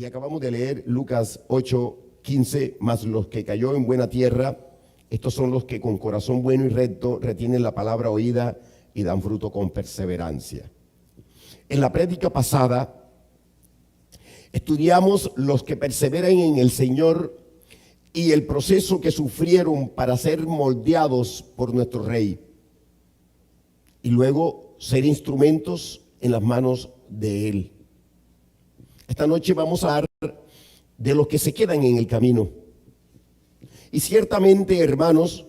Y acabamos de leer Lucas 8:15, más los que cayó en buena tierra, estos son los que con corazón bueno y recto retienen la palabra oída y dan fruto con perseverancia. En la prédica pasada estudiamos los que perseveran en el Señor y el proceso que sufrieron para ser moldeados por nuestro Rey y luego ser instrumentos en las manos de Él. Esta noche vamos a hablar de los que se quedan en el camino. Y ciertamente, hermanos,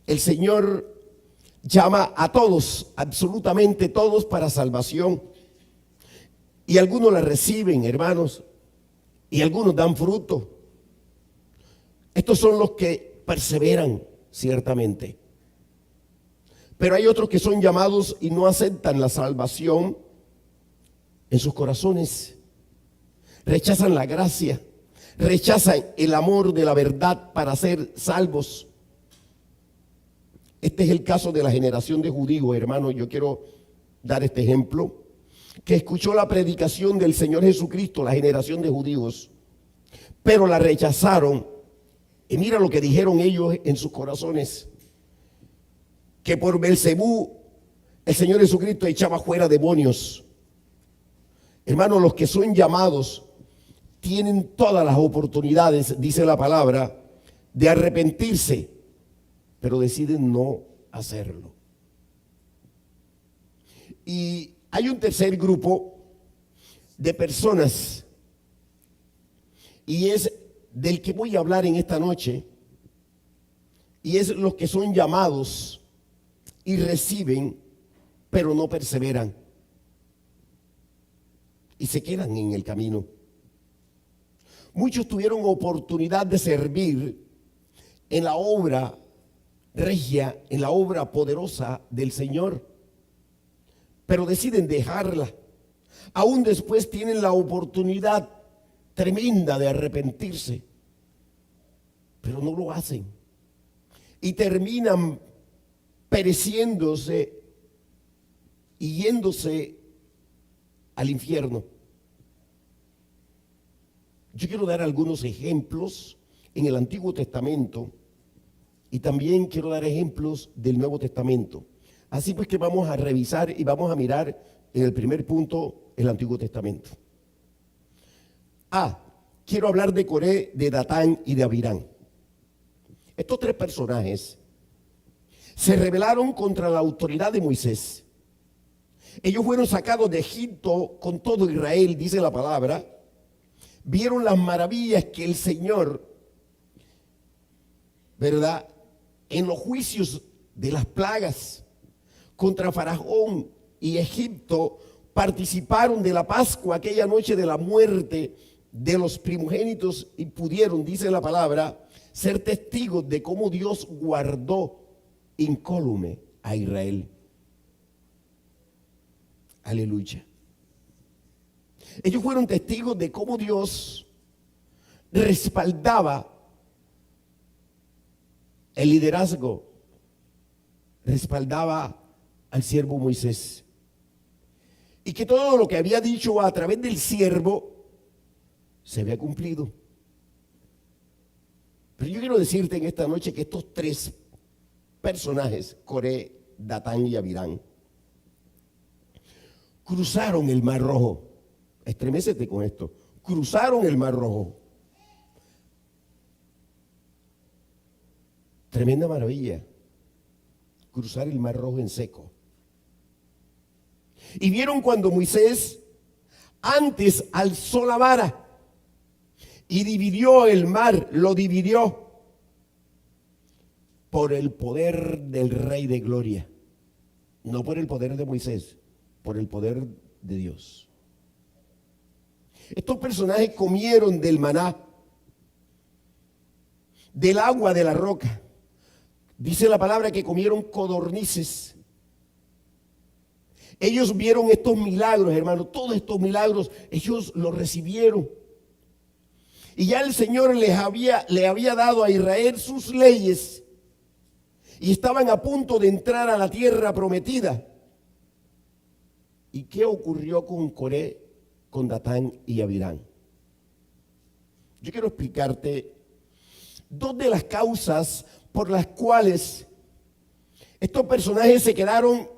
el Señor llama a todos, absolutamente todos, para salvación. Y algunos la reciben, hermanos, y algunos dan fruto. Estos son los que perseveran, ciertamente. Pero hay otros que son llamados y no aceptan la salvación en sus corazones. Rechazan la gracia, rechazan el amor de la verdad para ser salvos. Este es el caso de la generación de judíos, hermanos. Yo quiero dar este ejemplo, que escuchó la predicación del Señor Jesucristo, la generación de judíos, pero la rechazaron. Y mira lo que dijeron ellos en sus corazones, que por Belcebú el Señor Jesucristo echaba fuera demonios. Hermanos, los que son llamados tienen todas las oportunidades, dice la palabra, de arrepentirse, pero deciden no hacerlo. Y hay un tercer grupo de personas, y es del que voy a hablar en esta noche, y es los que son llamados y reciben, pero no perseveran, y se quedan en el camino. Muchos tuvieron oportunidad de servir en la obra regia, en la obra poderosa del Señor, pero deciden dejarla. Aún después tienen la oportunidad tremenda de arrepentirse, pero no lo hacen y terminan pereciéndose y yéndose al infierno. Yo quiero dar algunos ejemplos en el Antiguo Testamento y también quiero dar ejemplos del Nuevo Testamento. Así pues que vamos a revisar y vamos a mirar en el primer punto el Antiguo Testamento. Quiero hablar de Coré, de Datán y de Abirán. Estos tres personajes se rebelaron contra la autoridad de Moisés. Ellos fueron sacados de Egipto con todo Israel, dice la palabra. Vieron las maravillas que el Señor, ¿verdad?, en los juicios de las plagas contra Faraón y Egipto, participaron de la Pascua, aquella noche de la muerte de los primogénitos, y pudieron, dice la palabra, ser testigos de cómo Dios guardó incólume a Israel. Aleluya. Ellos fueron testigos de cómo Dios respaldaba el liderazgo, respaldaba al siervo Moisés, y que todo lo que había dicho a través del siervo se había cumplido. Pero yo quiero decirte en esta noche que estos tres personajes, Coré, Datán y Abirán, cruzaron el Mar Rojo. Estremécete con esto. Cruzaron el Mar Rojo. Tremenda maravilla. Cruzar el Mar Rojo en seco. Y vieron cuando Moisés antes alzó la vara y dividió el mar, lo dividió por el poder del Rey de Gloria. No por el poder de Moisés, por el poder de Dios. Estos personajes comieron del maná, del agua de la roca. Dice la palabra que comieron codornices. Ellos vieron estos milagros, hermanos, todos estos milagros, ellos los recibieron. Y ya el Señor le había dado a Israel sus leyes y estaban a punto de entrar a la tierra prometida. ¿Y qué ocurrió con Coré, con Datán y Abirán? Yo quiero explicarte dos de las causas por las cuales estos personajes se quedaron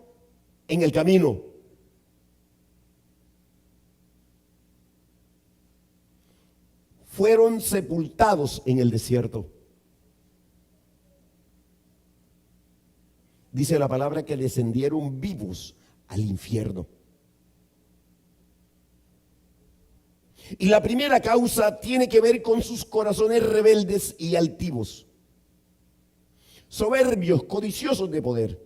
en el camino. Fueron sepultados en el desierto. Dice la palabra que descendieron vivos al infierno. Y la primera causa tiene que ver con sus corazones rebeldes y altivos, soberbios, codiciosos de poder,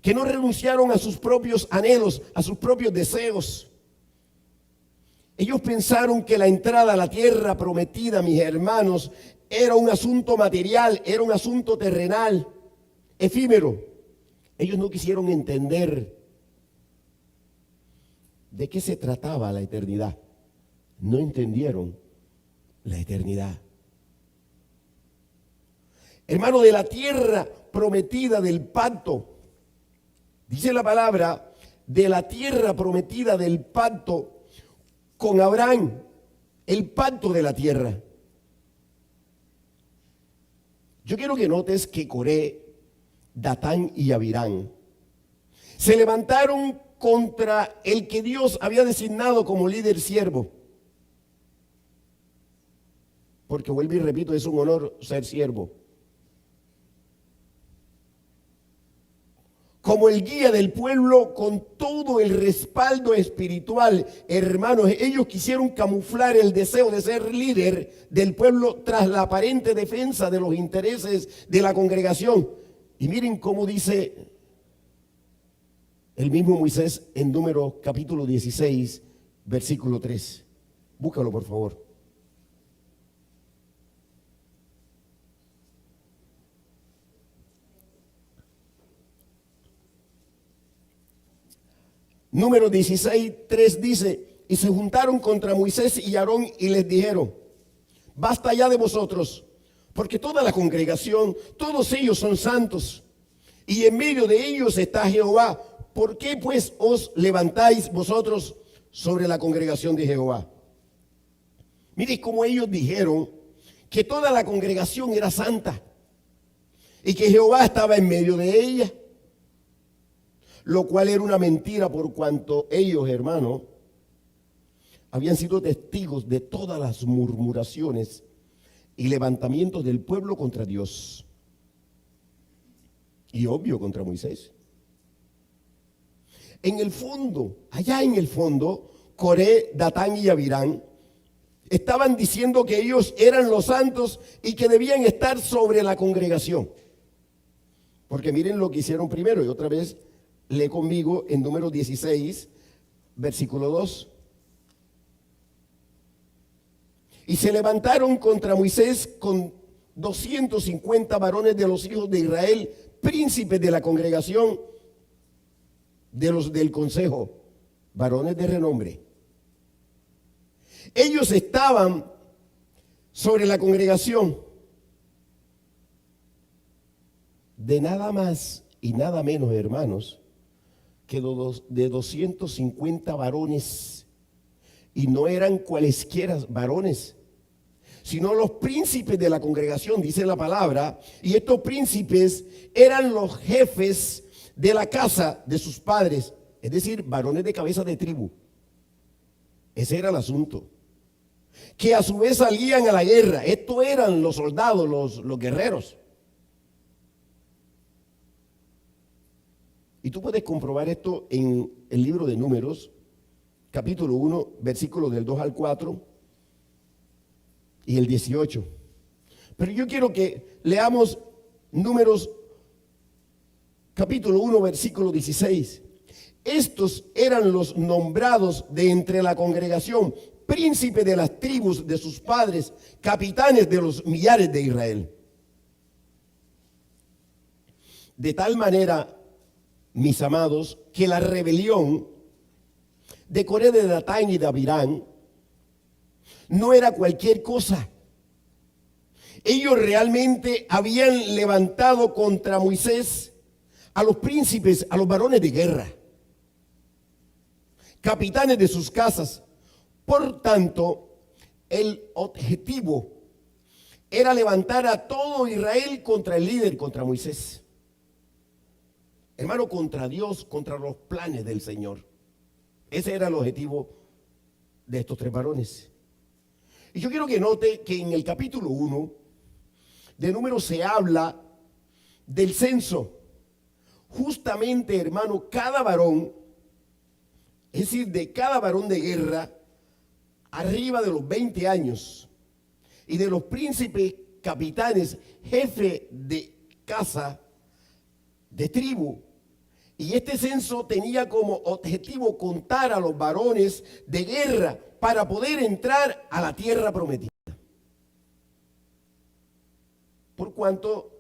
que no renunciaron a sus propios anhelos, a sus propios deseos. Ellos pensaron que la entrada a la tierra prometida, mis hermanos, era un asunto material, era un asunto terrenal, efímero. Ellos no quisieron entender de qué se trataba la eternidad. No entendieron la eternidad. Hermano, de la tierra prometida del pacto, dice la palabra, de la tierra prometida del pacto con Abraham, el pacto de la tierra. Yo quiero que notes que Coré, Datán y Abirán se levantaron contra el que Dios había designado como líder siervo. Porque vuelvo y repito, es un honor ser siervo. Como el guía del pueblo con todo el respaldo espiritual, hermanos, ellos quisieron camuflar el deseo de ser líder del pueblo tras la aparente defensa de los intereses de la congregación. Y miren cómo dice el mismo Moisés en Números capítulo 16, versículo 3. Búscalo, por favor. Números 16, 3 dice: y se juntaron contra Moisés y Aarón y les dijeron: basta ya de vosotros, porque toda la congregación, todos ellos son santos, y en medio de ellos está Jehová. ¿Por qué pues os levantáis vosotros sobre la congregación de Jehová? Mire cómo ellos dijeron que toda la congregación era santa y que Jehová estaba en medio de ella, lo cual era una mentira, por cuanto ellos, hermanos, habían sido testigos de todas las murmuraciones y levantamientos del pueblo contra Dios, y obvio contra Moisés. En el fondo, allá en el fondo, Coré, Datán y Abirán estaban diciendo que ellos eran los santos y que debían estar sobre la congregación. Porque miren lo que hicieron primero, y otra vez lee conmigo en Números 16, versículo 2. Y se levantaron contra Moisés con 250 varones de los hijos de Israel, príncipes de la congregación, de los del consejo, varones de renombre. Ellos estaban sobre la congregación de nada más y nada menos, hermanos, que de 250 varones. Y no eran cualesquiera varones, sino los príncipes de la congregación, dice la palabra. Y estos príncipes eran los jefes de la casa de sus padres, es decir, varones de cabeza de tribu. Ese era el asunto. Que a su vez salían a la guerra. Estos eran los soldados, los guerreros. Y tú puedes comprobar esto en el libro de Números, capítulo 1, versículos del 2 al 4 y el 18. Pero yo quiero que leamos Números capítulo 1, versículo 16. Estos eran los nombrados de entre la congregación, príncipes de las tribus de sus padres, capitanes de los millares de Israel. De tal manera, mis amados, que la rebelión de Coré, de Datán y de Abirán no era cualquier cosa. Ellos realmente habían levantado contra Moisés a los príncipes, a los varones de guerra, capitanes de sus casas, Por tanto, el objetivo era levantar a todo Israel contra el líder, contra Moisés. Hermano, contra Dios, contra los planes del Señor. Ese era el objetivo de estos tres varones. Y yo quiero que note que en el capítulo 1 de Números se habla del censo. Justamente, hermano, cada varón, es decir, de cada varón de guerra, arriba de los 20 años, y de los príncipes, capitanes, jefe de casa, de tribu. Y este censo tenía como objetivo contar a los varones de guerra para poder entrar a la tierra prometida. Por cuanto,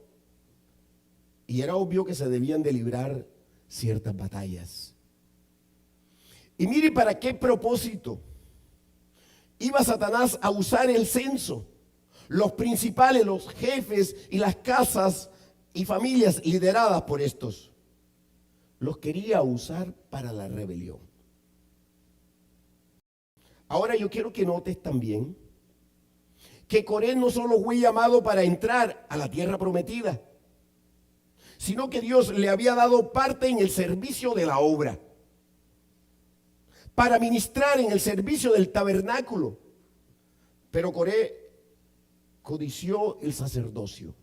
y era obvio que se debían de librar ciertas batallas. Y mire para qué propósito iba Satanás a usar el censo. Los principales, los jefes y las casas y familias lideradas por estos, los quería usar para la rebelión. Ahora yo quiero que notes también que Coré no solo fue llamado para entrar a la tierra prometida, sino que Dios le había dado parte en el servicio de la obra, para ministrar en el servicio del tabernáculo. Pero Coré codició el sacerdocio.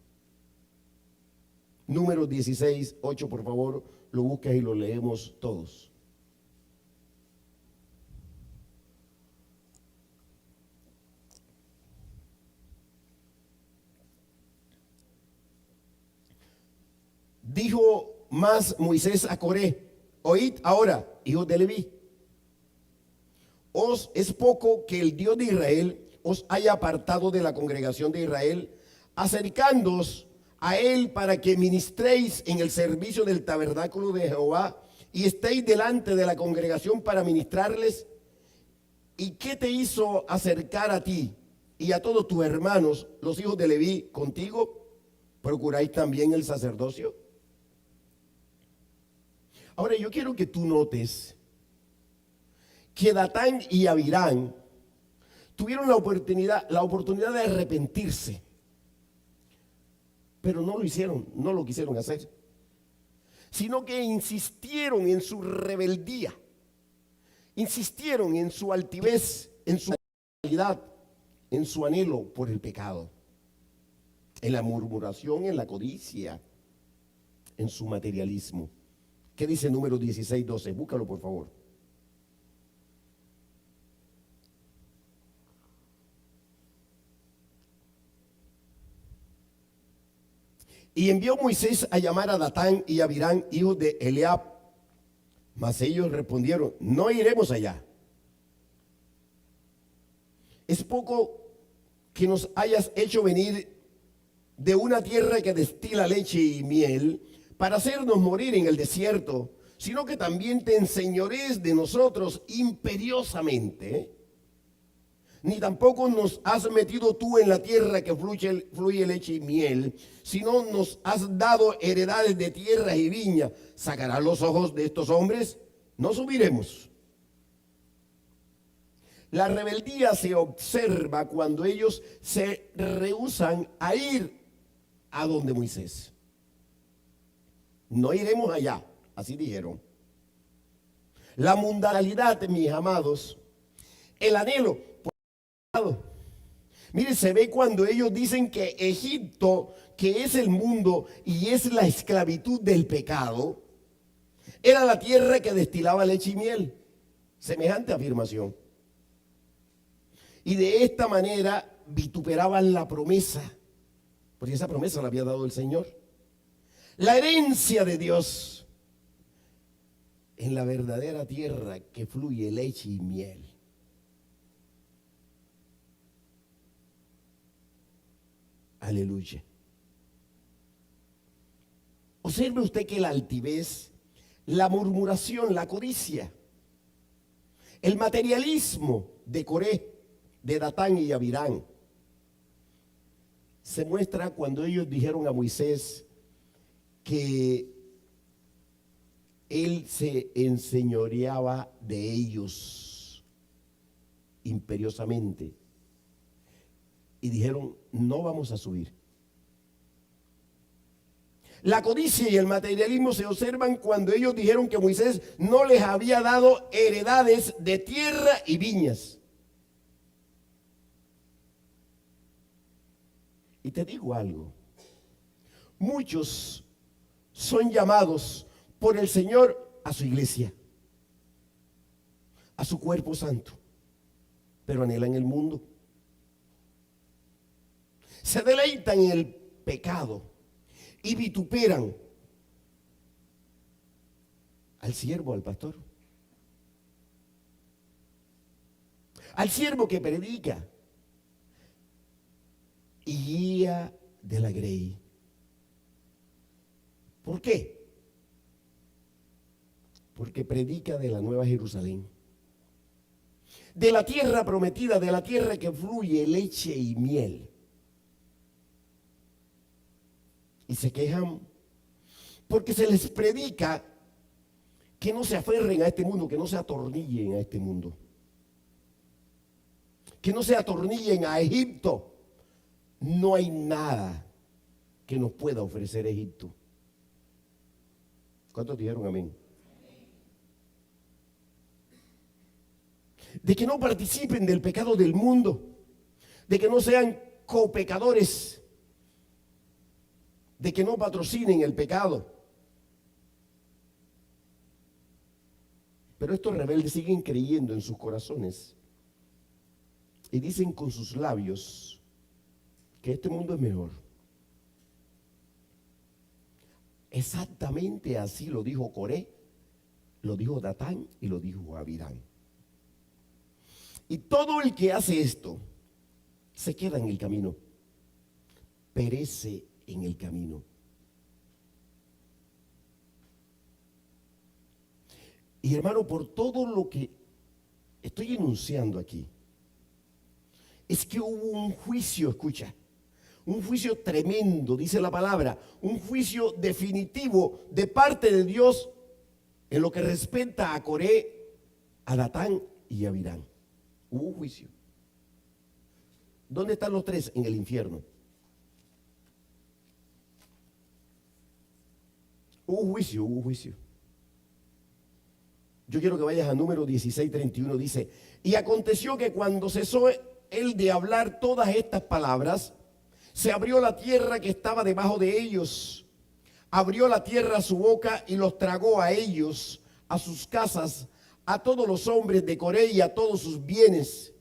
Números 16, 8, por favor, lo buscas y lo leemos todos. Dijo más Moisés a Coré: oíd ahora, hijos de Leví, os es poco que el Dios de Israel os haya apartado de la congregación de Israel, acercándoos a él para que ministréis en el servicio del tabernáculo de Jehová y estéis delante de la congregación para ministrarles. ¿Y qué te hizo acercar a ti y a todos tus hermanos, los hijos de Leví, contigo? ¿Procuráis también el sacerdocio? Ahora yo quiero que tú notes que Datán y Abirán tuvieron la oportunidad de arrepentirse, pero no lo hicieron, no lo quisieron hacer, sino que insistieron en su rebeldía, insistieron en su altivez, en su realidad, en su anhelo por el pecado, en la murmuración, en la codicia, en su materialismo. ¿Qué dice Números 16, 12? Búscalo, por favor. Y envió Moisés a llamar a Datán y a Abirán, hijos de Eliab. Mas ellos respondieron: no iremos allá. Es poco que nos hayas hecho venir de una tierra que destila leche y miel para hacernos morir en el desierto, sino que también te enseñorees de nosotros imperiosamente. Ni tampoco nos has metido tú en la tierra que fluye leche y miel, sino nos has dado heredades de tierras y viña. ¿Sacarás los ojos de estos hombres? No subiremos. La rebeldía se observa cuando ellos se rehúsan a ir a donde Moisés. No iremos allá, así dijeron. La mundanalidad, mis amados, el anhelo. Mire, se ve cuando ellos dicen que Egipto, que es el mundo y es la esclavitud del pecado, era la tierra que destilaba leche y miel. Semejante afirmación. Y de esta manera vituperaban la promesa, porque esa promesa la había dado el Señor. La herencia de Dios en la verdadera tierra que fluye leche y miel. Aleluya. Observe usted que la altivez, la murmuración, la codicia, el materialismo de Coré, de Datán y Abirán, se muestra cuando ellos dijeron a Moisés que él se enseñoreaba de ellos. imperiosamente y dijeron, no vamos a subir. La codicia y el materialismo se observan cuando ellos dijeron que Moisés no les había dado heredades de tierra y viñas. Y te digo algo, muchos son llamados por el Señor a su iglesia, a su cuerpo santo, pero anhelan el mundo. Se deleitan en el pecado y vituperan al siervo, al pastor, al siervo que predica y guía de la grey. ¿Por qué? Porque predica de la Nueva Jerusalén, de la tierra prometida, de la tierra que fluye leche y miel. Y se quejan porque se les predica que no se aferren a este mundo, que no se atornillen a este mundo, que no se atornillen a Egipto. No hay nada que nos pueda ofrecer Egipto. ¿Cuántos dijeron amén? De que no participen del pecado del mundo, de que no sean copecadores, de que no patrocinen el pecado. Pero estos rebeldes siguen creyendo en sus corazones y dicen con sus labios que este mundo es mejor. Exactamente así lo dijo Coré, lo dijo Datán y lo dijo Abirán. Y todo el que hace esto se queda en el camino, perece en el camino. Y hermano, por todo lo que estoy enunciando aquí, es que hubo un juicio, escucha, un juicio tremendo, dice la palabra, un juicio definitivo de parte de Dios en lo que respecta a Coré, a Datán y a Abirán. Hubo un juicio. ¿Dónde están los tres? En el infierno. Hubo juicio, hubo juicio. Yo quiero que vayas a Número 16:31, dice, y aconteció que cuando cesó él de hablar todas estas palabras, se abrió la tierra que estaba debajo de ellos, abrió la tierra su boca y los tragó a ellos, a sus casas, a todos los hombres de Coré y a todos sus bienes.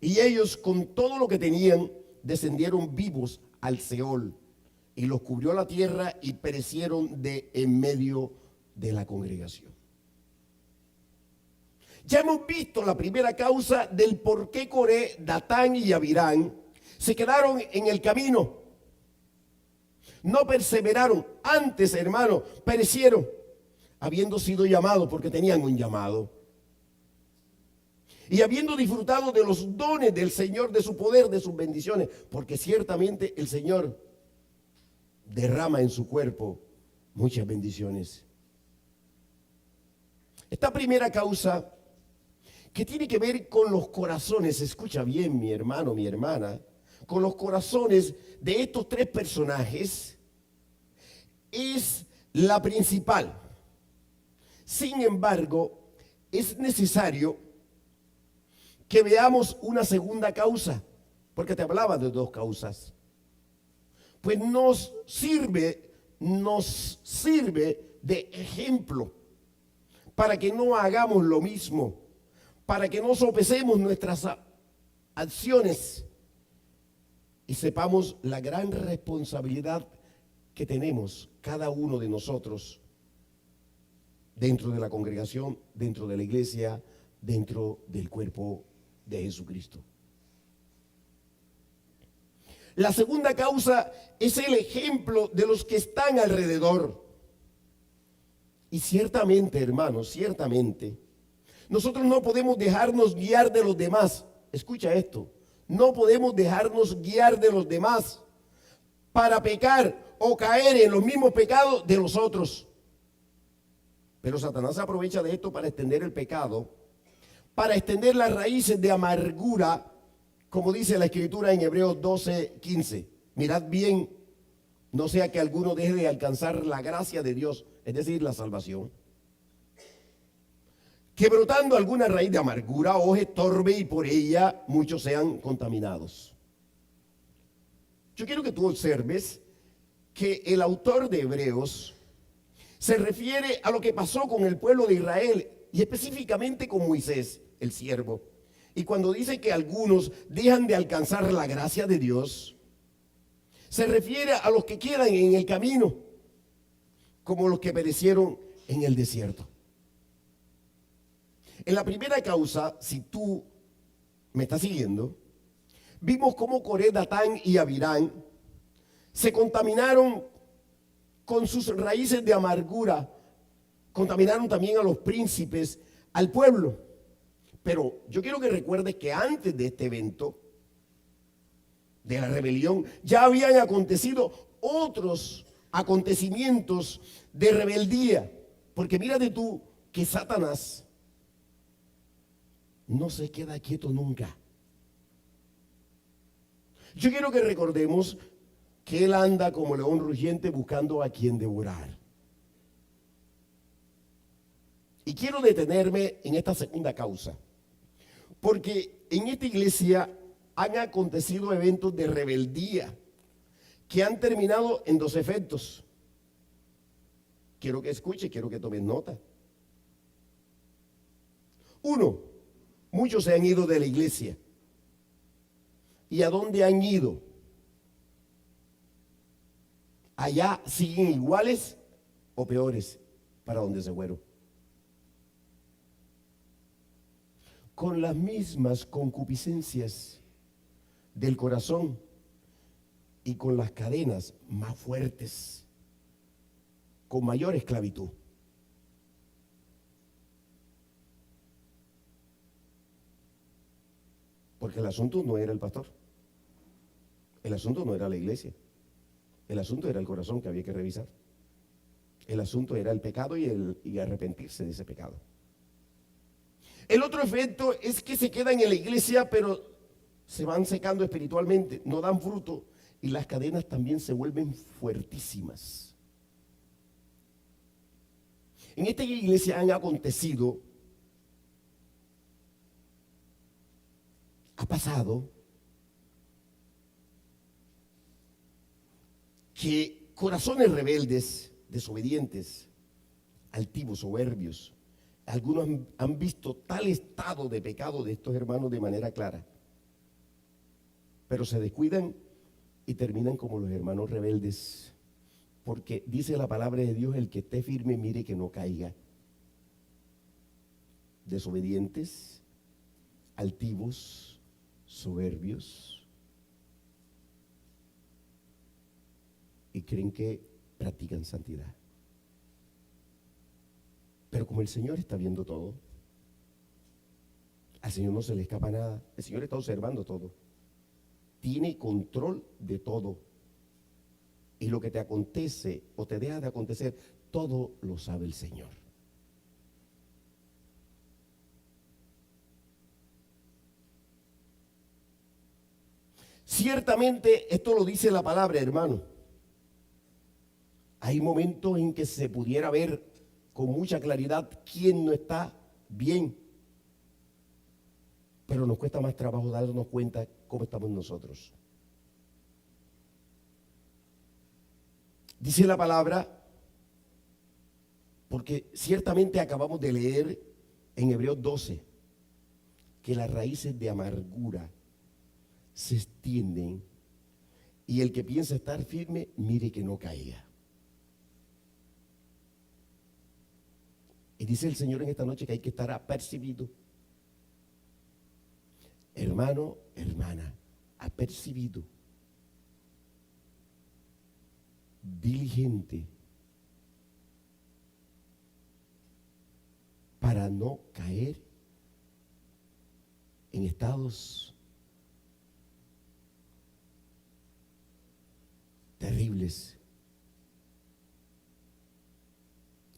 Y ellos con todo lo que tenían descendieron vivos al Seol, y los cubrió la tierra y perecieron de en medio de la congregación. Ya hemos visto la primera causa del por qué Coré, Datán y Abirán se quedaron en el camino. No perseveraron. Antes, hermano, perecieron, habiendo sido llamados, porque tenían un llamado. Y habiendo disfrutado de los dones del Señor, de su poder, de sus bendiciones, porque ciertamente el Señor derrama en su cuerpo muchas bendiciones. Esta primera causa, que tiene que ver con los corazones, escucha bien mi hermano, mi hermana, con los corazones de estos tres personajes, es la principal. Sin embargo, es necesario que veamos una segunda causa, porque te hablaba de dos causas. Pues nos sirve de ejemplo para que no hagamos lo mismo, para que no sopesemos nuestras acciones y sepamos la gran responsabilidad que tenemos cada uno de nosotros dentro de la congregación, dentro de la iglesia, dentro del cuerpo de Jesucristo. La segunda causa es el ejemplo de los que están alrededor. Y ciertamente, hermanos, ciertamente, nosotros no podemos dejarnos guiar de los demás. Escucha esto. No podemos dejarnos guiar de los demás para pecar o caer en los mismos pecados de los otros. Pero Satanás aprovecha de esto para extender el pecado, para extender las raíces de amargura, como dice la Escritura en Hebreos 12:15. Mirad bien, no sea que alguno deje de alcanzar la gracia de Dios, es decir, la salvación. Que brotando alguna raíz de amargura os estorbe y por ella muchos sean contaminados. Yo quiero que tú observes que el autor de Hebreos se refiere a lo que pasó con el pueblo de Israel y específicamente con Moisés, el siervo. Y cuando dice que algunos dejan de alcanzar la gracia de Dios, se refiere a los que quedan en el camino, como los que perecieron en el desierto. En la primera causa, si tú me estás siguiendo, vimos cómo Coré, Datán y Abirán se contaminaron con sus raíces de amargura, contaminaron también a los príncipes, al pueblo. Pero yo quiero que recuerdes que antes de este evento, de la rebelión, ya habían acontecido otros acontecimientos de rebeldía. Porque mírate tú que Satanás no se queda quieto nunca. Yo quiero que recordemos que él anda como león rugiente buscando a quien devorar. Y quiero detenerme en esta segunda causa, porque en esta iglesia han acontecido eventos de rebeldía que han terminado en dos efectos. Quiero que escuche, quiero que tomen nota. Uno, muchos se han ido de la iglesia. ¿Y a dónde han ido? Allá siguen iguales o peores para donde se fueron. Con las mismas concupiscencias del corazón y con las cadenas más fuertes, con mayor esclavitud. Porque el asunto no era el pastor, el asunto no era la iglesia, el asunto era el corazón que había que revisar. El asunto era el pecado y arrepentirse de ese pecado. El otro efecto es que se quedan en la iglesia, pero se van secando espiritualmente, no dan fruto y las cadenas también se vuelven fuertísimas. En esta iglesia han acontecido, ha pasado que corazones rebeldes, desobedientes, altivos, soberbios, algunos han visto tal estado de pecado de estos hermanos de manera clara, pero se descuidan y terminan como los hermanos rebeldes, porque dice la palabra de Dios, el que esté firme mire que no caiga. Desobedientes, altivos, soberbios, y creen que practican santidad. Pero como el Señor está viendo todo, al Señor no se le escapa nada. El Señor está observando todo. Tiene control de todo. Y lo que te acontece o te deja de acontecer, todo lo sabe el Señor. Ciertamente, esto lo dice la palabra, hermano. Hay momentos en que se pudiera ver con mucha claridad quién no está bien. Pero nos cuesta más trabajo darnos cuenta cómo estamos nosotros. Dice la palabra, porque ciertamente acabamos de leer en Hebreos 12, que las raíces de amargura se extienden y el que piensa estar firme, mire que no caiga. Y dice el Señor en esta noche que hay que estar apercibido. Hermano, hermana, apercibido, diligente, para no caer en estados terribles.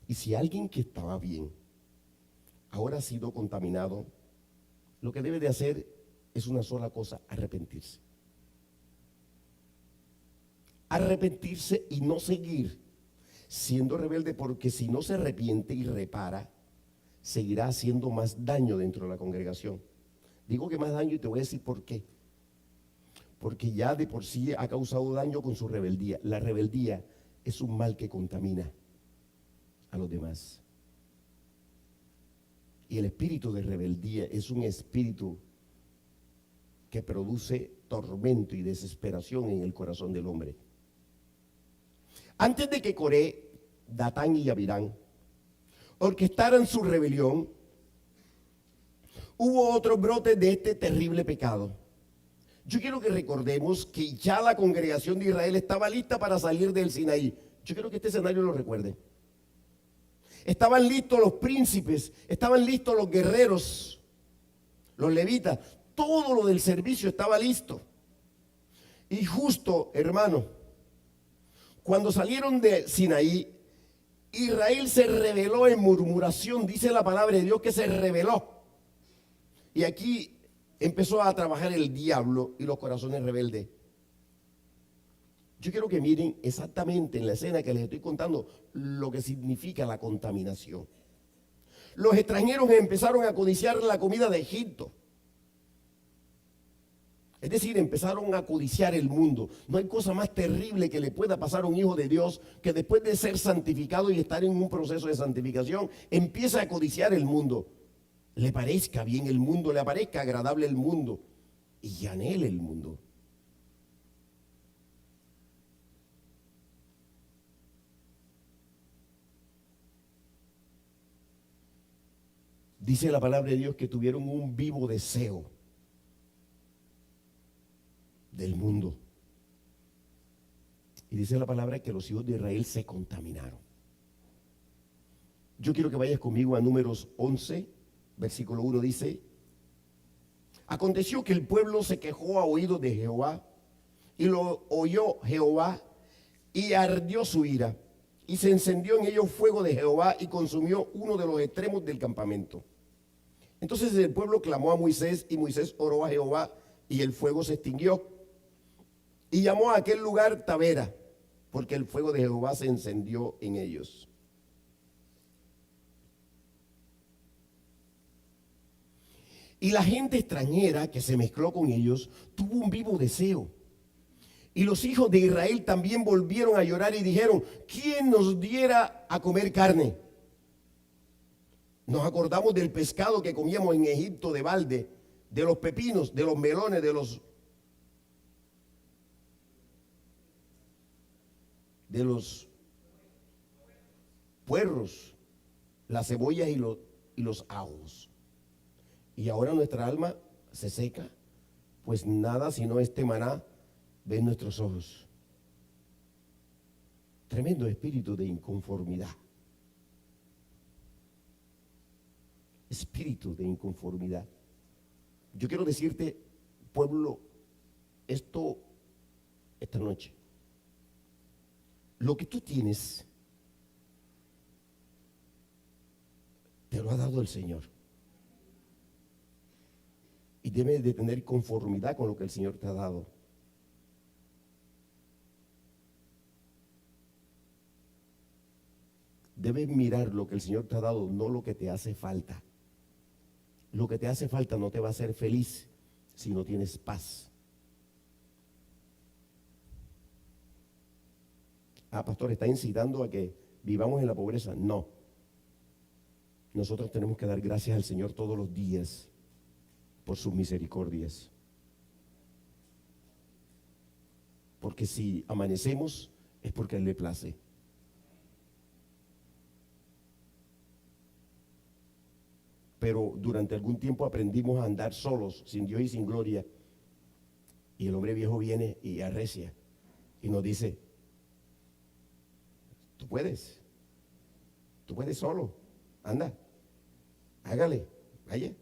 Y si alguien que estaba bien ahora ha sido contaminado, lo que debe de hacer es una sola cosa: arrepentirse. Arrepentirse y no seguir siendo rebelde, porque si no se arrepiente y repara, seguirá haciendo más daño dentro de la congregación. Digo que más daño y te voy a decir por qué. Porque ya de por sí ha causado daño con su rebeldía. La rebeldía es un mal que contamina a los demás. Y el espíritu de rebeldía es un espíritu que produce tormento y desesperación en el corazón del hombre. Antes de que Coré, Datán y Abirán orquestaran su rebelión, hubo otro brote de este terrible pecado. Yo quiero que recordemos que ya la congregación de Israel estaba lista para salir del Sinaí. Yo quiero que este escenario lo recuerden. Estaban listos los príncipes, estaban listos los guerreros, los levitas, todo lo del servicio estaba listo. Y justo, hermano, cuando salieron de Sinaí, Israel se rebeló en murmuración. Dice la palabra de Dios que se rebeló. Y aquí empezó a trabajar el diablo y los corazones rebeldes. Yo quiero que miren exactamente en la escena que les estoy contando lo que significa la contaminación. Los extranjeros empezaron a codiciar la comida de Egipto. Es decir, empezaron a codiciar el mundo. No hay cosa más terrible que le pueda pasar a un hijo de Dios que después de ser santificado y estar en un proceso de santificación, empieza a codiciar el mundo. Le parezca bien el mundo, le parezca agradable el mundo y anhele el mundo. Dice la palabra de Dios que tuvieron un vivo deseo del mundo. Y dice la palabra que los hijos de Israel se contaminaron. Yo quiero que vayas conmigo a Números 11, versículo 1, dice: aconteció que el pueblo se quejó a oídos de Jehová, y lo oyó Jehová, y ardió su ira, y se encendió en ellos fuego de Jehová, y consumió uno de los extremos del campamento. Entonces el pueblo clamó a Moisés, y Moisés oró a Jehová, y el fuego se extinguió. Y llamó a aquel lugar Tabera, porque el fuego de Jehová se encendió en ellos. Y la gente extranjera que se mezcló con ellos tuvo un vivo deseo. Y los hijos de Israel también volvieron a llorar y dijeron: ¿quién nos diera a comer carne? Nos acordamos del pescado que comíamos en Egipto de balde, de los pepinos, de los melones, de los puerros, las cebollas y los ajos. Y ahora nuestra alma se seca, pues nada sino este maná ven nuestros ojos. Tremendo espíritu de inconformidad. Espíritu de inconformidad. Yo quiero decirte, pueblo, esto esta noche. Lo que tú tienes, te lo ha dado el Señor. Y debes de tener conformidad con lo que el Señor te ha dado. Debes mirar lo que el Señor te ha dado, no lo que te hace falta. Lo que te hace falta no te va a hacer feliz si no tienes paz. Pastor, ¿está incitando a que vivamos en la pobreza? No. Nosotros tenemos que dar gracias al Señor todos los días por sus misericordias. Porque si amanecemos es porque a Él le place. Pero durante algún tiempo aprendimos a andar solos, sin Dios y sin gloria. Y el hombre viejo viene y arrecia y nos dice: tú puedes solo, anda, hágale, vaya.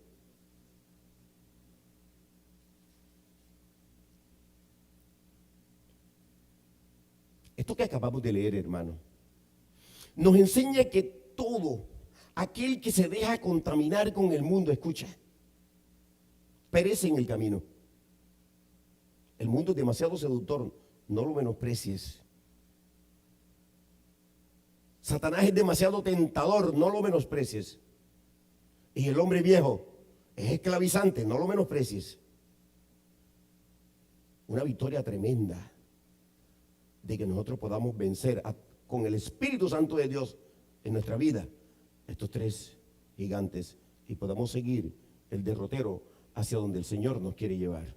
Esto que acabamos de leer, hermano, nos enseña que todo aquel que se deja contaminar con el mundo, escucha, perece en el camino. El mundo es demasiado seductor, no lo menosprecies. Satanás es demasiado tentador, no lo menosprecies. Y el hombre viejo es esclavizante, no lo menosprecies. Una victoria tremenda de que nosotros podamos vencer con el Espíritu Santo de Dios en nuestra vida estos tres gigantes y podamos seguir el derrotero hacia donde el Señor nos quiere llevar.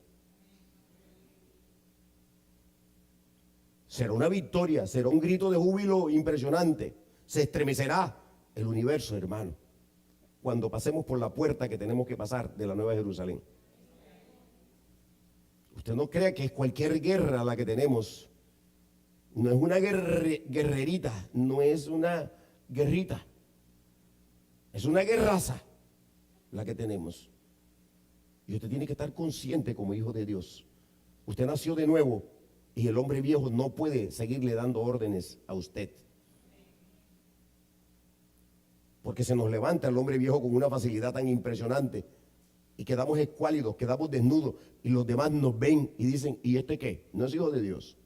Será una victoria, será un grito de júbilo impresionante. Se estremecerá el universo, hermano, cuando pasemos por la puerta que tenemos que pasar de la Nueva Jerusalén. Usted no crea que es cualquier guerra la que tenemos. No es una guerrerita, no es una guerrita. Es una guerraza la que tenemos. Y usted tiene que estar consciente como hijo de Dios. Usted nació de nuevo y el hombre viejo no puede seguirle dando órdenes a usted. Porque se nos levanta el hombre viejo con una facilidad tan impresionante y quedamos escuálidos, quedamos desnudos y los demás nos ven y dicen, ¿y este qué? No es hijo de Dios.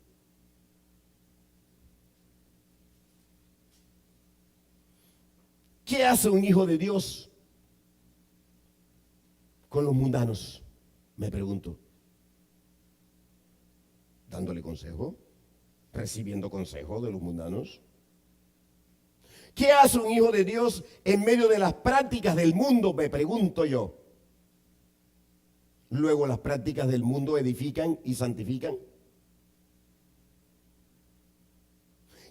¿Qué hace un hijo de Dios con los mundanos? Me pregunto. ¿Dándole consejo? ¿Recibiendo consejo de los mundanos? ¿Qué hace un hijo de Dios en medio de las prácticas del mundo? Me pregunto yo. Luego las prácticas del mundo edifican y santifican.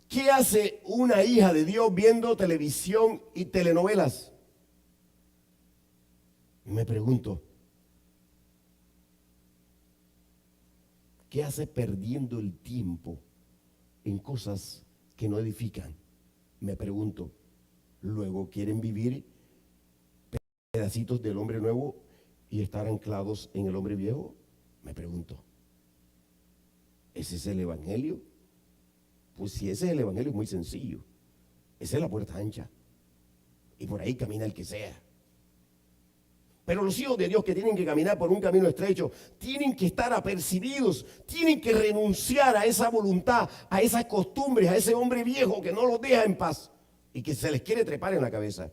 ¿Qué hace una hija de Dios viendo televisión y telenovelas? Me pregunto. ¿Qué hace perdiendo el tiempo en cosas que no edifican? Me pregunto. Luego quieren vivir pedacitos del hombre nuevo y estar anclados en el hombre viejo. Me pregunto. ¿Ese es el evangelio? Pues si ese es el evangelio es muy sencillo. Esa es la puerta ancha. Y por ahí camina el que sea. Pero los hijos de Dios que tienen que caminar por un camino estrecho, tienen que estar apercibidos, tienen que renunciar a esa voluntad, a esas costumbres, a ese hombre viejo que no los deja en paz y que se les quiere trepar en la cabeza.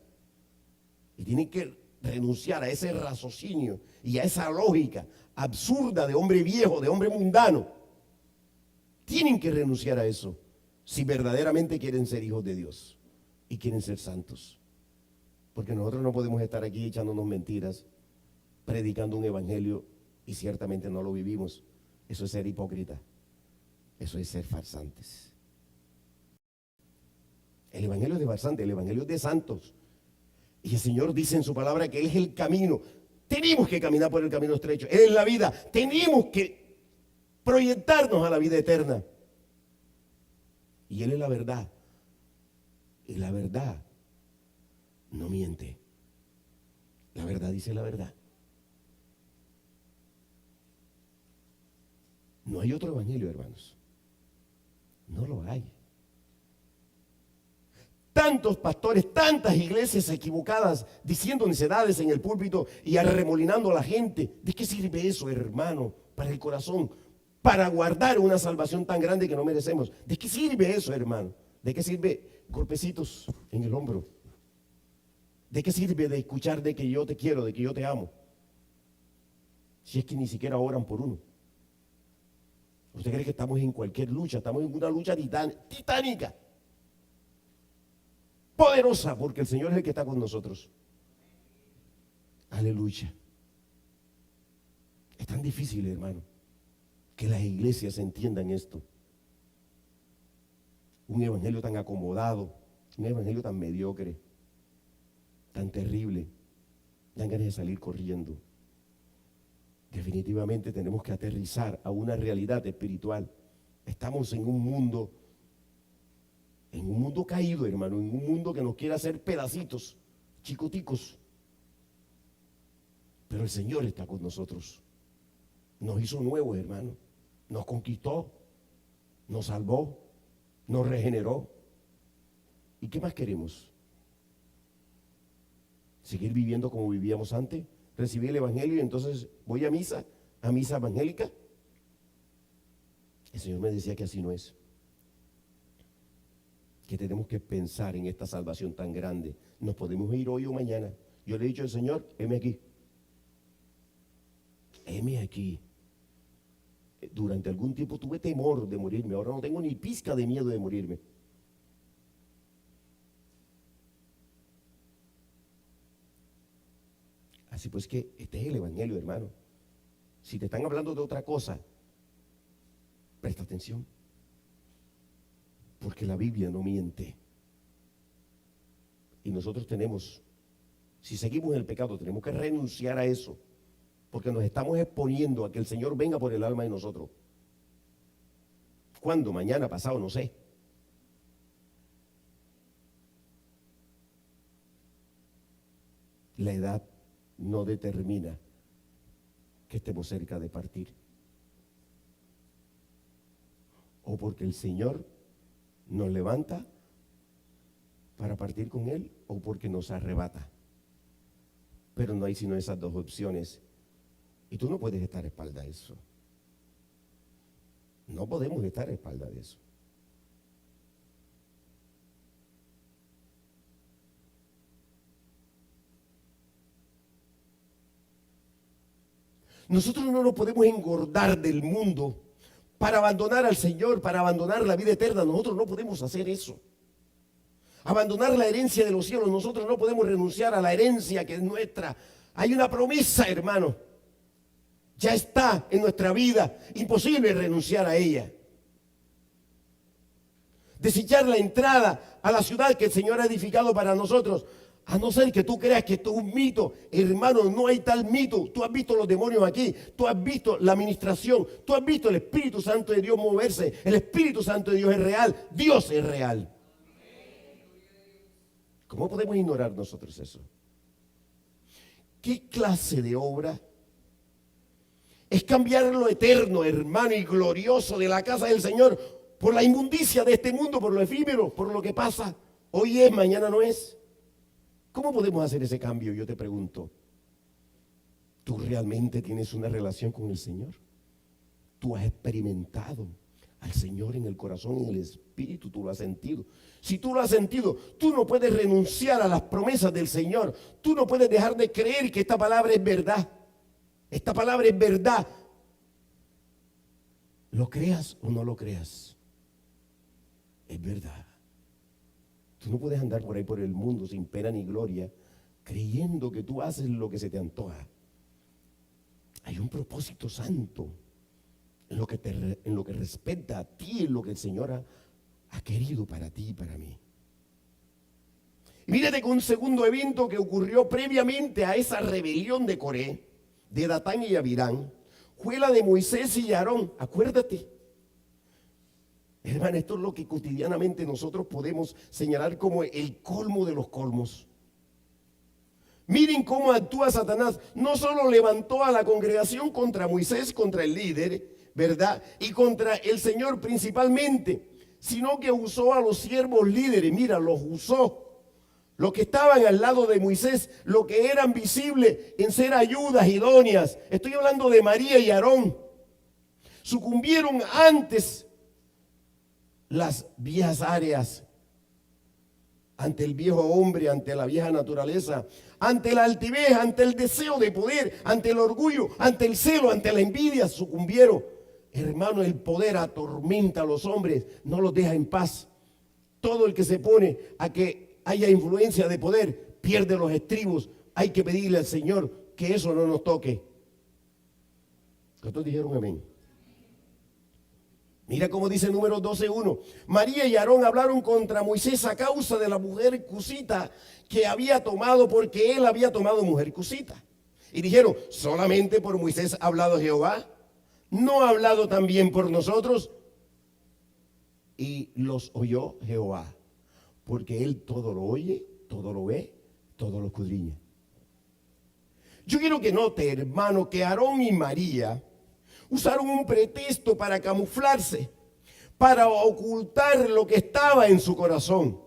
Y tienen que renunciar a ese raciocinio y a esa lógica absurda de hombre viejo, de hombre mundano. Tienen que renunciar a eso si verdaderamente quieren ser hijos de Dios y quieren ser santos. Porque nosotros no podemos estar aquí echándonos mentiras, predicando un evangelio y ciertamente no lo vivimos. Eso es ser hipócrita. Eso es ser farsantes. El evangelio es de farsantes, el evangelio es de santos. Y el Señor dice en su palabra que Él es el camino. Tenemos que caminar por el camino estrecho. Él es la vida. Tenemos que proyectarnos a la vida eterna. Y Él es la verdad. Y la verdad no miente. La verdad dice la verdad. No hay otro evangelio, hermanos. No lo hay. Tantos pastores, tantas iglesias equivocadas diciendo necedades en el púlpito y arremolinando a la gente. ¿De qué sirve eso, hermano, para el corazón? Para guardar una salvación tan grande que no merecemos. ¿De qué sirve eso, hermano? ¿De qué sirve golpecitos en el hombro? ¿De qué sirve de escuchar de que yo te quiero, de que yo te amo? Si es que ni siquiera oran por uno. ¿Usted cree que estamos en cualquier lucha? Estamos en una lucha titánica. Poderosa, porque el Señor es el que está con nosotros. Aleluya. Es tan difícil, hermano, que las iglesias entiendan esto. Un evangelio tan acomodado, un evangelio tan mediocre, tan terrible, dan ganas de salir corriendo. Definitivamente tenemos que aterrizar a una realidad espiritual. Estamos en un mundo caído, hermano, en un mundo que nos quiere hacer pedacitos, chicoticos. Pero el Señor está con nosotros. Nos hizo nuevos, hermano. Nos conquistó, nos salvó, nos regeneró. ¿Y qué más queremos? ¿Seguir viviendo como vivíamos antes? recibí el evangelio y entonces voy a misa evangélica. El Señor me decía que así no es. Que tenemos que pensar en esta salvación tan grande. Nos podemos ir hoy o mañana. Yo le he dicho al Señor, heme aquí. Heme aquí. Durante algún tiempo tuve temor de morirme. Ahora no tengo ni pizca de miedo de morirme. Así pues que este es el evangelio, hermano. Si te están hablando de otra cosa, presta atención. Porque la Biblia no miente. Y nosotros tenemos, si seguimos en el pecado, tenemos que renunciar a eso. Porque nos estamos exponiendo a que el Señor venga por el alma de nosotros. ¿Cuándo? Mañana, pasado, no sé. La edad no determina que estemos cerca de partir. O porque el Señor nos levanta para partir con Él, o porque nos arrebata. Pero no hay sino esas dos opciones. Y tú no puedes estar a espalda de eso. No podemos estar a espalda de eso. Nosotros no nos podemos engordar del mundo para abandonar al Señor, para abandonar la vida eterna. Nosotros no podemos hacer eso. Abandonar la herencia de los cielos. Nosotros no podemos renunciar a la herencia que es nuestra. Hay una promesa, hermano. Ya está en nuestra vida. Imposible renunciar a ella. Desechar la entrada a la ciudad que el Señor ha edificado para nosotros. A no ser que tú creas que esto es un mito. Hermano, no hay tal mito. Tú has visto los demonios aquí. Tú has visto la administración. Tú has visto el Espíritu Santo de Dios moverse. El Espíritu Santo de Dios es real. Dios es real. ¿Cómo podemos ignorar nosotros eso? ¿Qué clase de obra es cambiar lo eterno, hermano, y glorioso de la casa del Señor por la inmundicia de este mundo, por lo efímero, por lo que pasa? Hoy es, mañana no es. ¿Cómo podemos hacer ese cambio? Yo te pregunto. ¿Tú realmente tienes una relación con el Señor? ¿Tú has experimentado al Señor en el corazón, en el espíritu? ¿Tú lo has sentido? Si tú lo has sentido, tú no puedes renunciar a las promesas del Señor. Tú no puedes dejar de creer que esta palabra es verdad. Esta palabra es verdad. Lo creas o no lo creas, es verdad. Tú no puedes andar por ahí por el mundo sin pena ni gloria, creyendo que tú haces lo que se te antoja. Hay un propósito santo en lo que respecta a ti, en lo que el Señor ha querido para ti y para mí. Y mírate que un segundo evento que ocurrió previamente a esa rebelión de Coré, de Datán y Abirán, fue la de Moisés y Aarón. Acuérdate. Hermano, esto es lo que cotidianamente nosotros podemos señalar como el colmo de los colmos. Miren cómo actúa Satanás. No solo levantó a la congregación contra Moisés, contra el líder, ¿verdad? Y contra el Señor principalmente, sino que usó a los siervos líderes. Mira, los usó. Los que estaban al lado de Moisés, los que eran visibles en ser ayudas idóneas. Estoy hablando de María y Aarón. Sucumbieron antes las viejas áreas, ante el viejo hombre, ante la vieja naturaleza, ante la altivez, ante el deseo de poder, ante el orgullo, ante el celo, ante la envidia, sucumbieron. Hermano, el poder atormenta a los hombres, no los deja en paz. Todo el que se pone a que haya influencia de poder pierde los estribos. Hay que pedirle al Señor que eso no nos toque. ¿Cuántos dijeron amén? Mira cómo dice Números 12:1. María y Aarón hablaron contra Moisés a causa de la mujer cusita que había tomado, porque él había tomado mujer cusita. Y dijeron, ¿solamente por Moisés ha hablado Jehová? ¿No ha hablado también por nosotros? Y los oyó Jehová, porque él todo lo oye, todo lo ve, todo lo escudriña. Yo quiero que note, hermano, que Aarón y María usaron un pretexto para camuflarse, para ocultar lo que estaba en su corazón.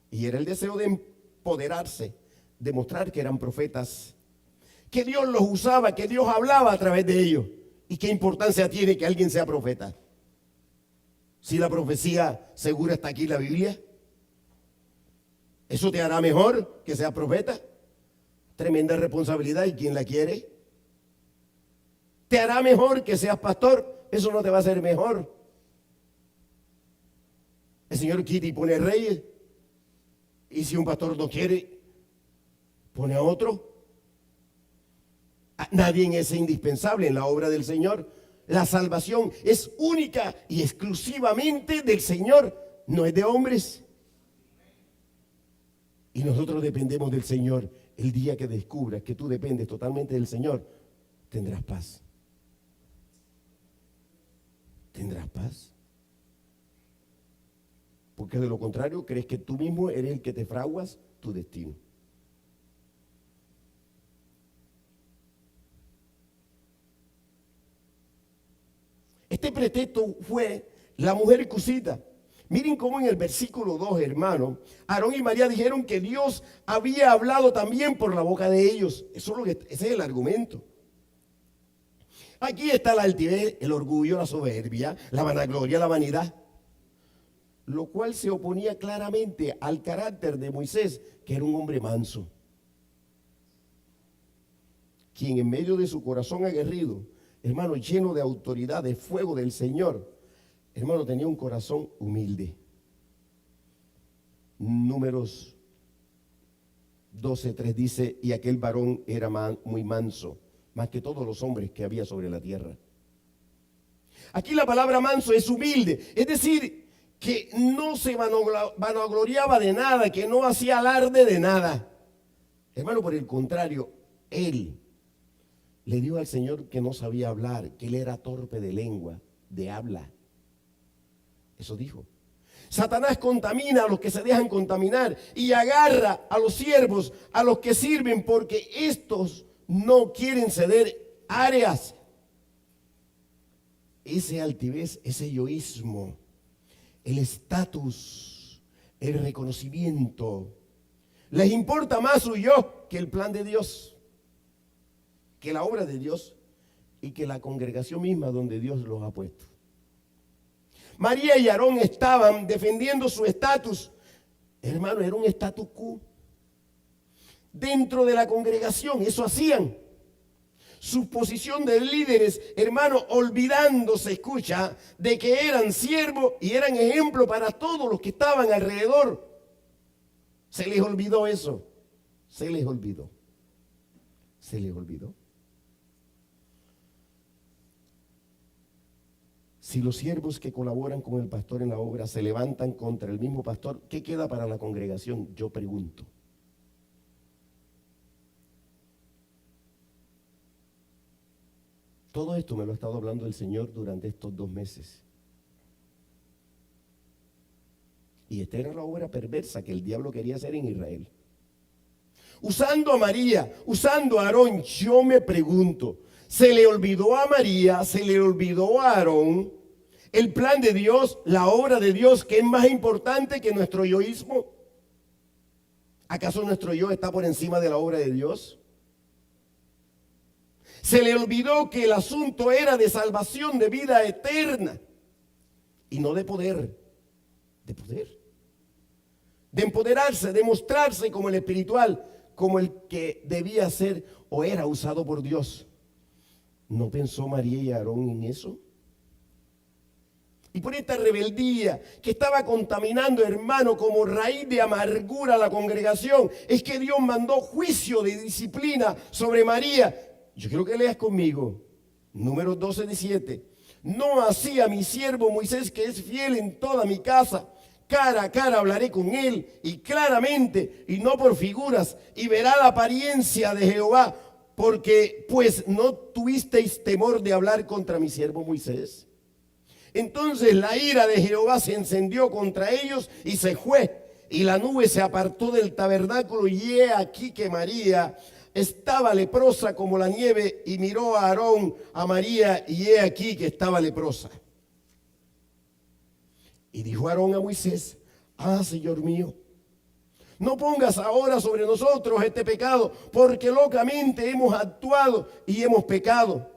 Y era el deseo de empoderarse, de mostrar que eran profetas. que Dios los usaba, que Dios hablaba a través de ellos. ¿Y qué importancia tiene que alguien sea profeta? Si la profecía segura está aquí en la Biblia, ¿eso te hará mejor que seas profeta? Tremenda responsabilidad, ¿y quién la quiere? ¿Te hará mejor que seas pastor? Eso no te va a hacer mejor. El Señor quita y pone reyes. Y si un pastor no quiere, pone a otro. Nadie es indispensable en la obra del Señor. La salvación es única y exclusivamente del Señor, no es de hombres. Y nosotros dependemos del Señor. El día que descubras que tú dependes totalmente del Señor, tendrás paz. ¿Tendrás paz? Porque de lo contrario, crees que tú mismo eres el que te fraguas tu destino. Este pretexto fue la mujer cusita. Miren cómo en el versículo 2, hermano, Aarón y María dijeron que Dios había hablado también por la boca de ellos. Ese es el argumento. Aquí está la altivez, el orgullo, la soberbia, la vanagloria, la vanidad, lo cual se oponía claramente al carácter de Moisés, que era un hombre manso, quien en medio de su corazón aguerrido, hermano, lleno de autoridad, de fuego del Señor, hermano, tenía un corazón humilde. Números 12:3 dice, y aquel varón era muy manso, más que todos los hombres que había sobre la tierra. Aquí la palabra manso es humilde, es decir, que no se vanagloriaba de nada, que no hacía alarde de nada. Hermano, por el contrario, él le dio al Señor que no sabía hablar, que él era torpe de lengua, de habla. Eso dijo. Satanás contamina a los que se dejan contaminar y agarra a los siervos, a los que sirven, porque estos no quieren ceder áreas. Ese altivez, ese egoísmo, el estatus, el reconocimiento, les importa más su yo que el plan de Dios, que la obra de Dios y que la congregación misma donde Dios los ha puesto. María y Aarón estaban defendiendo su estatus. Hermano, era un status quo dentro de la congregación, eso hacían. Su posición de líderes, hermano, olvidándose, escucha, de que eran siervos y eran ejemplo para todos los que estaban alrededor. Se les olvidó eso, se les olvidó, se les olvidó. Si los siervos que colaboran con el pastor en la obra se levantan contra el mismo pastor, ¿qué queda para la congregación? Yo pregunto. Todo esto me lo ha estado hablando el Señor durante estos 2 meses. Y esta era la obra perversa que el diablo quería hacer en Israel. Usando a María, usando a Aarón, yo me pregunto, ¿se le olvidó a María, se le olvidó a Aarón el plan de Dios, la obra de Dios, que es más importante que nuestro yoísmo? ¿Acaso nuestro yo está por encima de la obra de Dios? Se le olvidó que el asunto era de salvación, de vida eterna y no de poder, de empoderarse, de mostrarse como el espiritual, como el que debía ser o era usado por Dios. ¿No pensó María y Aarón en eso? Y por esta rebeldía que estaba contaminando, hermano, como raíz de amargura a la congregación, es que Dios mandó juicio de disciplina sobre María. Yo quiero que leas conmigo, Números 12:17. No así a mi siervo Moisés, que es fiel en toda mi casa. Cara a cara hablaré con él y claramente y no por figuras, y verá la apariencia de Jehová, porque pues no tuvisteis temor de hablar contra mi siervo Moisés. Entonces la ira de Jehová se encendió contra ellos y se fue, y la nube se apartó del tabernáculo, y he aquí que María estaba leprosa como la nieve, y miró a Aarón, a María, y he aquí que estaba leprosa. Y dijo Aarón a Moisés: ah, Señor mío, No pongas ahora sobre nosotros este pecado, porque locamente hemos actuado y hemos pecado.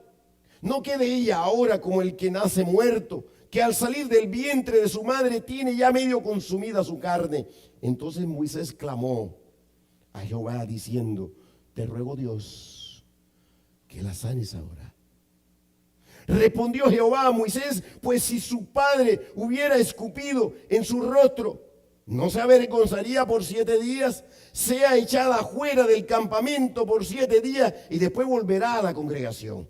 No quede ella ahora como el que nace muerto, que al salir del vientre de su madre tiene ya medio consumida su carne. Entonces Moisés clamó a Jehová diciendo: te ruego, Dios, que la sanes ahora. Respondió Jehová a Moisés: pues si su padre hubiera escupido en su rostro, ¿no se avergonzaría por 7 días? Sea echada fuera del campamento por 7 días y después volverá a la congregación.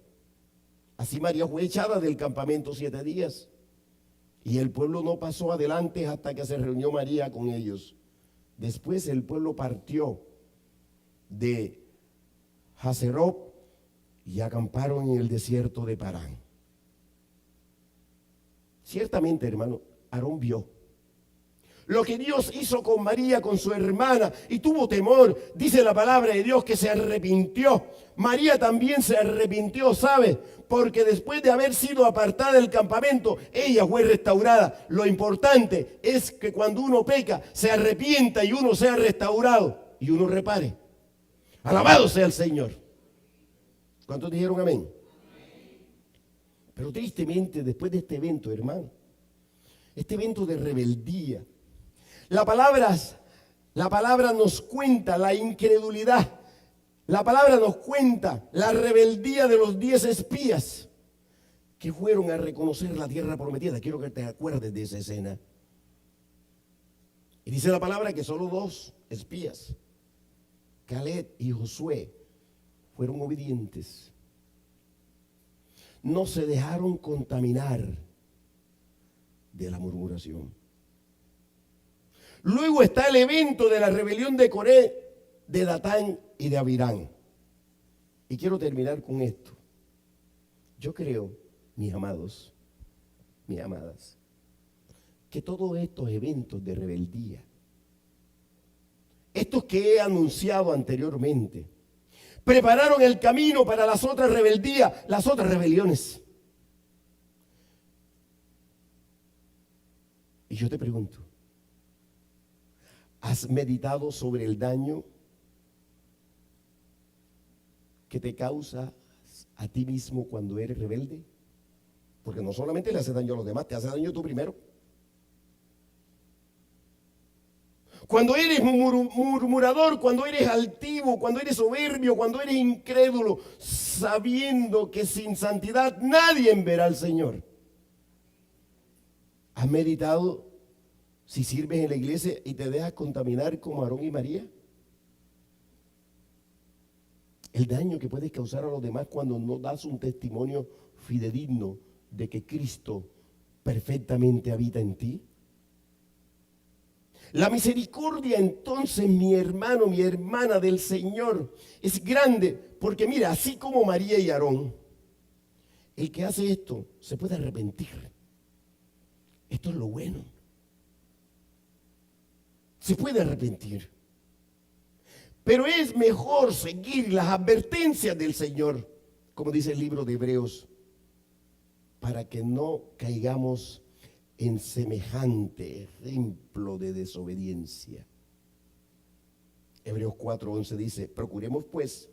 Así María fue echada del campamento 7 días. Y el pueblo no pasó adelante hasta que se reunió María con ellos. Después el pueblo partió de Haserot y acamparon en el desierto de Parán. Ciertamente, hermano, Aarón vio lo que Dios hizo con María, con su hermana, y tuvo temor. Dice la palabra de Dios que se arrepintió. María también se arrepintió, ¿sabe? Porque después de haber sido apartada del campamento, ella fue restaurada. Lo importante es que cuando uno peca, se arrepienta y uno sea restaurado y uno repare. Alabado sea el Señor. ¿Cuántos dijeron amén? Pero tristemente, después de este evento, hermano, este evento de rebeldía, la palabra nos cuenta la incredulidad. La palabra nos cuenta la rebeldía de los 10 espías que fueron a reconocer la tierra prometida. Quiero que te acuerdes de esa escena. Y dice la palabra que solo 2 espías, Caleb y Josué, fueron obedientes. No se dejaron contaminar de la murmuración. Luego está el evento de la rebelión de Coré, de Datán y de Abirán. Y quiero terminar con esto. Yo creo, mis amados, mis amadas, que todos estos eventos de rebeldía, estos que he anunciado anteriormente, prepararon el camino para las otras rebeldías, las otras rebeliones. Y yo te pregunto, ¿has meditado sobre el daño que te causa a ti mismo cuando eres rebelde? Porque no solamente le hace daño a los demás, te hace daño tú primero. Cuando eres murmurador, cuando eres altivo, cuando eres soberbio, cuando eres incrédulo, sabiendo que sin santidad nadie verá al Señor. ¿Has meditado si sirves en la iglesia y te dejas contaminar como Aarón y María? El daño que puedes causar a los demás cuando no das un testimonio fidedigno de que Cristo perfectamente habita en ti. La misericordia entonces, mi hermano, mi hermana del Señor, es grande, porque mira, así como María y Aarón, el que hace esto se puede arrepentir. Esto es lo bueno. Se puede arrepentir. Pero es mejor seguir las advertencias del Señor, como dice el libro de Hebreos, para que no caigamos en semejante ejemplo de desobediencia. Hebreos 4:11 dice: procuremos pues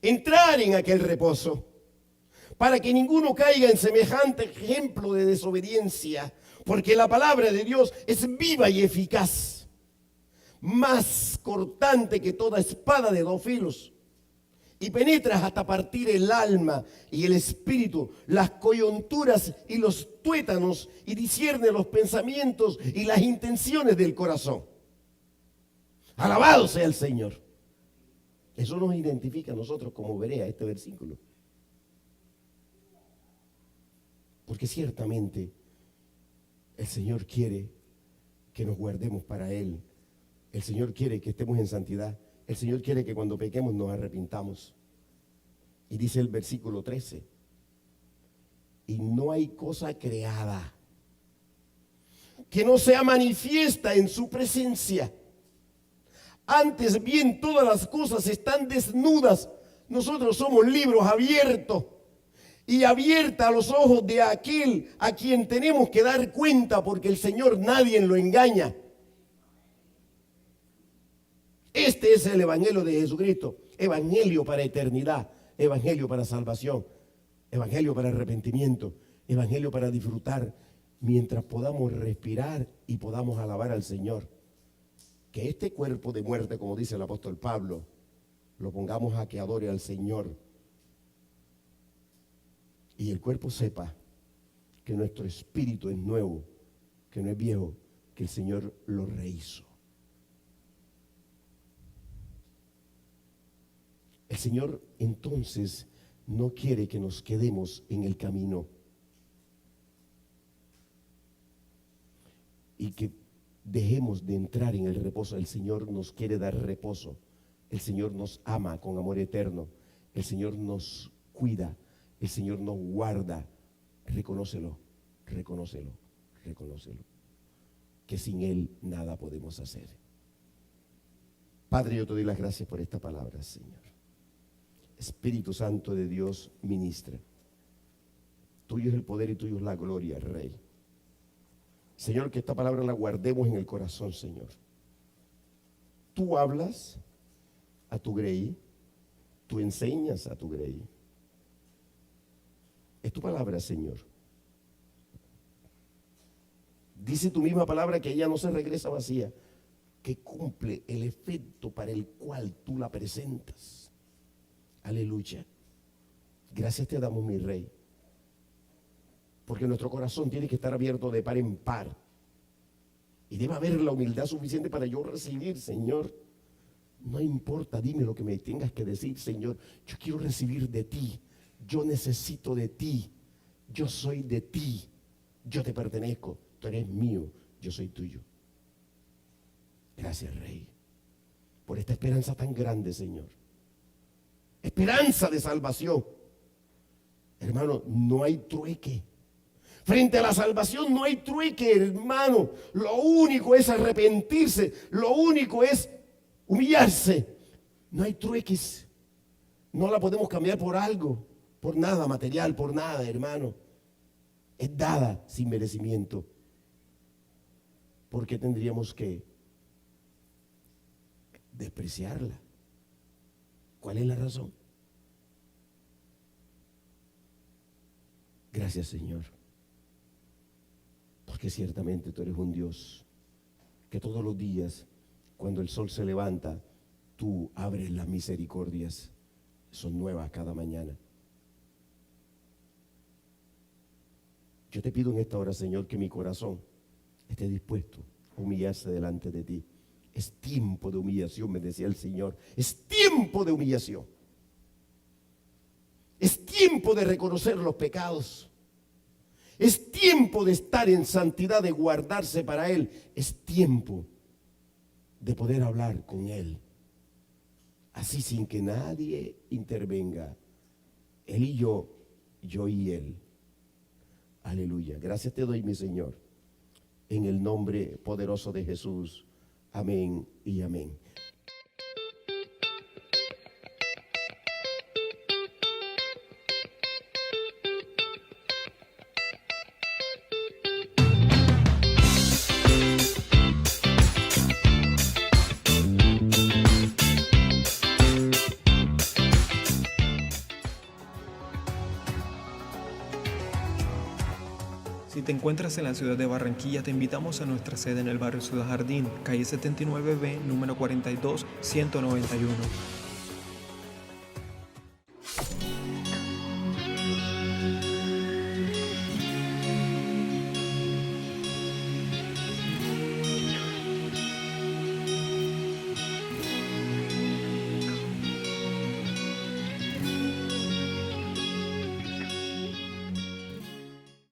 entrar en aquel reposo, para que ninguno caiga en semejante ejemplo de desobediencia, porque la palabra de Dios es viva y eficaz, más cortante que toda espada de 2 filos, y penetras hasta partir el alma y el espíritu, las coyunturas y los tuétanos, y discierne los pensamientos y las intenciones del corazón. Alabado sea el Señor. Eso nos identifica a nosotros como Berea, este versículo. Porque ciertamente el Señor quiere que nos guardemos para Él. El Señor quiere que estemos en santidad. El Señor quiere que cuando pequemos nos arrepintamos. Y dice el versículo 13: y no hay cosa creada que no sea manifiesta en su presencia. Antes bien, todas las cosas están desnudas. Nosotros somos libros abiertos y abierta a los ojos de aquel a quien tenemos que dar cuenta, porque el Señor nadie lo engaña. Este es el evangelio de Jesucristo. Evangelio para eternidad, evangelio para salvación, evangelio para arrepentimiento, evangelio para disfrutar mientras podamos respirar y podamos alabar al Señor. Que este cuerpo de muerte, como dice el apóstol Pablo, lo pongamos a que adore al Señor. Y el cuerpo sepa que nuestro espíritu es nuevo, que no es viejo, que el Señor lo rehizo. El Señor entonces no quiere que nos quedemos en el camino y que dejemos de entrar en el reposo. El Señor nos quiere dar reposo. El Señor nos ama con amor eterno. El Señor nos cuida. El Señor nos guarda. Reconócelo, reconócelo, reconócelo. Que sin Él nada podemos hacer. Padre, yo te doy las gracias por esta palabra, Señor. Espíritu Santo de Dios, ministra. Tuyo es el poder y tuyo es la gloria, Rey. Señor, que esta palabra la guardemos en el corazón, Señor. Tú hablas a tu grey, tú enseñas a tu grey. Es tu palabra, Señor. Dice tu misma palabra que ella no se regresa vacía, que cumple el efecto para el cual tú la presentas. Aleluya. Gracias te damos, mi Rey. Porque nuestro corazón tiene que estar abierto de par en par. Y debe haber la humildad suficiente para yo recibir, Señor. No importa, dime lo que me tengas que decir, Señor. Yo quiero recibir de ti. Yo necesito de ti. Yo soy de ti. Yo te pertenezco. Tú eres mío. Yo soy tuyo. Gracias, Rey, por esta esperanza tan grande, Señor. Esperanza de salvación. Hermano, no hay trueque. Frente a la salvación no hay trueque, hermano. Lo único es arrepentirse. Lo único es humillarse. No hay trueques. No la podemos cambiar por algo, por nada material, por nada, hermano. Es dada sin merecimiento. ¿Por qué tendríamos que despreciarla? ¿Cuál es la razón? Gracias, Señor, porque ciertamente tú eres un Dios que todos los días, cuando el sol se levanta, tú abres las misericordias. Son nuevas cada mañana. Yo te pido en esta hora, Señor, que mi corazón esté dispuesto a humillarse delante de ti. Es tiempo de humillación, me decía el Señor. Es tiempo de humillación. Es tiempo de reconocer los pecados. Es tiempo de estar en santidad, de guardarse para Él. Es tiempo de poder hablar con Él. Así sin que nadie intervenga. Él y yo y Él. Aleluya. Gracias te doy, mi Señor. En el nombre poderoso de Jesús. Amén y amén. Si te encuentras en la ciudad de Barranquilla, te invitamos a nuestra sede en el barrio Ciudad Jardín, calle 79B, número 42, 191.